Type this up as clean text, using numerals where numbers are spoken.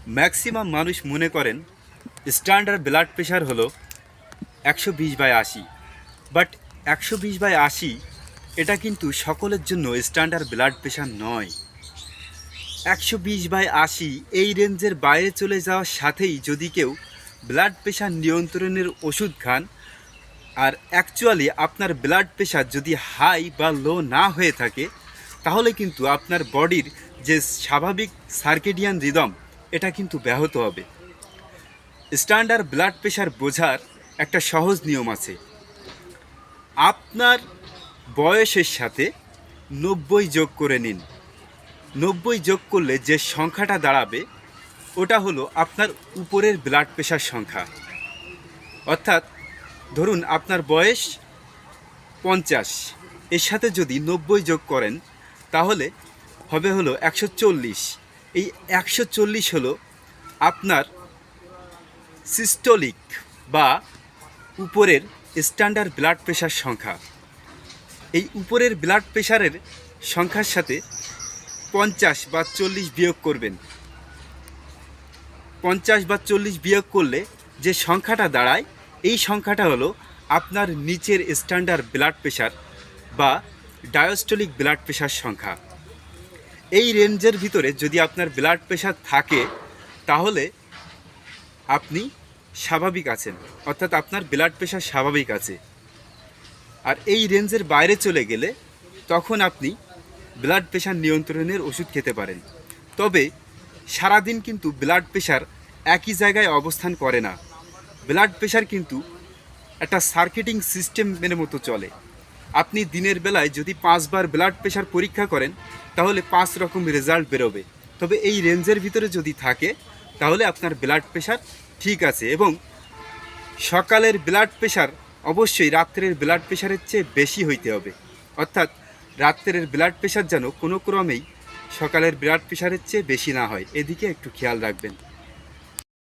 Maximum মানুষ মনে করেন স্ট্যান্ডার্ড ব্লাড প্রেশার হলো 120/80। বাট 120/80 এটা কিন্তু সকলের জন্য স্ট্যান্ডার্ড ব্লাড প্রেশার নয়। 120/80 এই রেঞ্জের বাইরে চলে যাওয়ার সাথেই যদি কেউ ব্লাড প্রেশার নিয়ন্ত্রণের ওষুধ খান, আর অ্যাকচুয়ালি আপনার ব্লাড প্রেশার যদি হাই বা লো না হয়ে থাকে, তাহলে কিন্তু আপনার বডির যে স্বাভাবিক সার্কেডিয়ান রিদম এটা কিন্তু ব্যাহত হবে। স্ট্যান্ডার্ড ব্লাড প্রেশার বোঝার একটা সহজ নিয়ম আছে। আপনার বয়সের সাথে 90 যোগ করে নিন। 90 যোগ করলে যে সংখ্যাটা দাঁড়াবে ওটা হলো আপনার উপরের ব্লাড প্রেশার সংখ্যা। অর্থাৎ ধরুন আপনার বয়স 50, এর সাথে যদি 90 যোগ করেন তাহলে হবে হলো 140। এই 140 হলো আপনার সিস্টোলিক বা উপরের স্ট্যান্ডার্ড ব্লাড প্রেশার সংখ্যা। এই উপরের ব্লাড প্রেশারের সংখ্যার সাথে 50 বা 40 বিয়োগ করবেন। 50 বা 40 বিয়োগ করলে যে সংখ্যাটা দাঁড়ায়, এই সংখ্যাটা হলো আপনার নিচের স্ট্যান্ডার্ড ব্লাড প্রেশার বা ডায়াস্টোলিক ব্লাড প্রেশার সংখ্যা। এই রেঞ্জের ভিতরে যদি আপনার ব্লাড প্রেশার থাকে তাহলে আপনি স্বাভাবিক আছেন, অর্থাৎ আপনার ব্লাড প্রেশার স্বাভাবিক আছে। আর এই রেঞ্জের বাইরে চলে গেলে তখন আপনি ব্লাড প্রেশার নিয়ন্ত্রণের ওষুধ খেতে পারেন। তবে সারাদিন কিন্তু ব্লাড প্রেশার একই জায়গায় অবস্থান করে না। ব্লাড প্রেশার কিন্তু একটা সার্কিটিং সিস্টেমের মতো চলে। আপনি দিনের বেলায় যদি 5 বার ব্লাড প্রেশার পরীক্ষা করেন তাহলে 5 রকম রেজাল্ট বেরোবে। তবে এই রেঞ্জের ভিতরে যদি থাকে তাহলে আপনার ব্লাড প্রেশার ঠিক আছে। এবং সকালের ব্লাড প্রেশার অবশ্যই রাত্রের ব্লাড প্রেশারের চেয়ে বেশি হইতে হবে। অর্থাৎ রাত্রের ব্লাড প্রেশার যেন কোনো ক্রমেই সকালের ব্লাড প্রেশারের চেয়ে বেশি না হয়, এদিকে একটু খেয়াল রাখবেন।